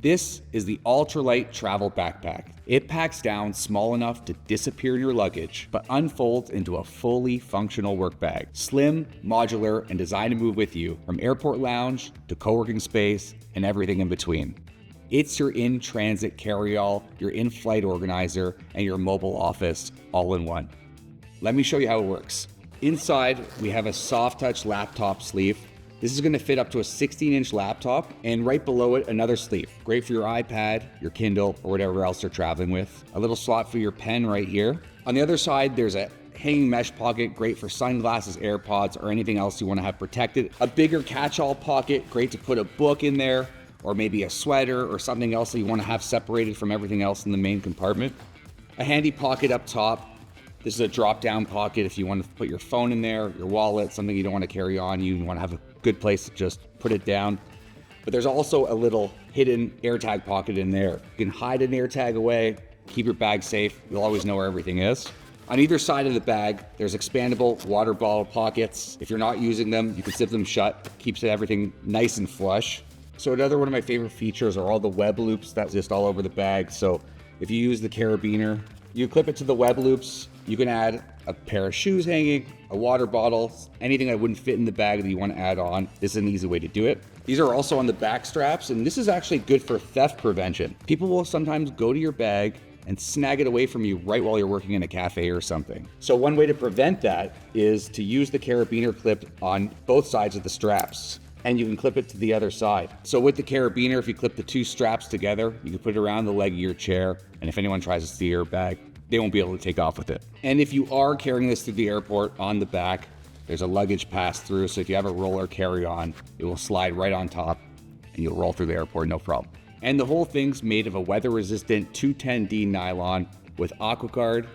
This is the Ultralight Travel Backpack. It packs down small enough to disappear in your luggage, but unfolds into a fully functional work bag. Slim, modular, and designed to move with you from airport lounge to co-working space and everything in between. It's your in-transit carry-all, your in-flight organizer, and your mobile office all in one. Let me show you how it works. Inside, we have a soft touch laptop sleeve. This is going to fit up to a 16-inch laptop, and right below it, another sleeve. Great for your iPad, your Kindle, or whatever else you're traveling with. A little slot for your pen right here. On the other side, there's a hanging mesh pocket, great for sunglasses, AirPods, or anything else you want to have protected. A bigger catch-all pocket, great to put a book in there, or maybe a sweater or something else that you want to have separated from everything else in the main compartment. A handy pocket up top. This is a drop-down pocket if you want to put your phone in there, your wallet, something you don't want to carry on you, want to have a good place to just put it down. But there's also a little hidden AirTag pocket in there. You can hide an AirTag away, keep your bag safe. You'll always know where everything is. On either side of the bag, there's expandable water bottle pockets. If you're not using them, you can zip them shut. Keeps everything nice and flush. So another one of my favorite features are all the web loops that exist all over the bag. So if you use the carabiner, you clip it to the web loops. You can add a pair of shoes hanging, a water bottle, anything that wouldn't fit in the bag that you want to add on. This is an easy way to do it. These are also on the back straps, and this is actually good for theft prevention. People will sometimes go to your bag and snag it away from you right while you're working in a cafe or something. So one way to prevent that is to use the carabiner clip on both sides of the straps, and you can clip it to the other side. So with the carabiner, if you clip the two straps together, you can put it around the leg of your chair, and if anyone tries to steal your bag, they won't be able to take off with it. And if you are carrying this through the airport on the back, there's a luggage pass-through, so if you have a roller carry-on, it will slide right on top, and you'll roll through the airport, no problem. And the whole thing's made of a weather-resistant 210D nylon with AquaGuard,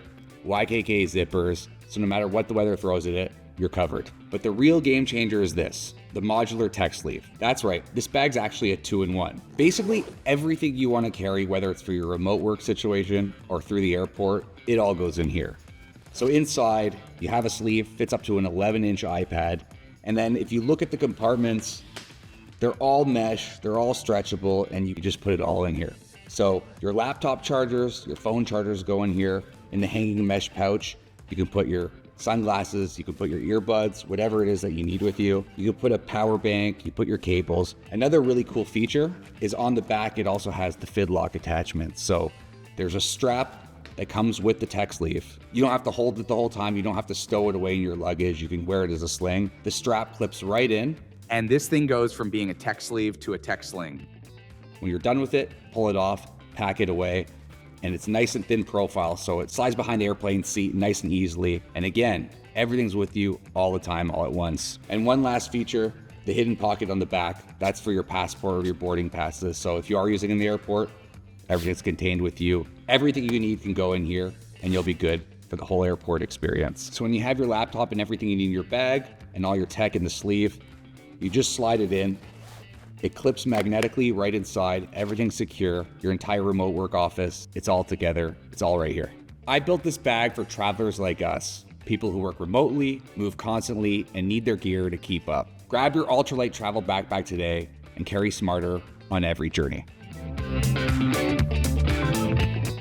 YKK zippers, so no matter what the weather throws at it, you're covered. But the real game changer is this, the modular tech sleeve. That's right, this bag's actually a 2-in-1. Basically, everything you want to carry, whether it's for your remote work situation or through the airport, it all goes in here. So inside, you have a sleeve, fits up to an 11-inch iPad. And then if you look at the compartments, they're all mesh, they're all stretchable, and you can just put it all in here. So your laptop chargers, your phone chargers go in here. In the hanging mesh pouch, you can put your sunglasses, you can put your earbuds, whatever it is that you need with you. You can put a power bank, you put your cables. Another really cool feature is on the back, it also has the fidlock attachment. So there's a strap that comes with the tech sleeve. You don't have to hold it the whole time. You don't have to stow it away in your luggage. You can wear it as a sling. The strap clips right in. And this thing goes from being a tech sleeve to a tech sling. When you're done with it, pull it off, pack it away. And it's nice and thin profile, so it slides behind the airplane seat nice and easily. And again, everything's with you all the time, all at once. And one last feature, the hidden pocket on the back, that's for your passport or your boarding passes. So if you are using it in the airport, everything's contained with you. Everything you need can go in here, and you'll be good for the whole airport experience. So when you have your laptop and everything you need in your bag, and all your tech in the sleeve, you just slide it in. It clips magnetically right inside, everything's secure, your entire remote work office, it's all together, it's all right here. I built this bag for travelers like us, people who work remotely, move constantly, and need their gear to keep up. Grab your Ultralight Travel Backpack today and carry smarter on every journey.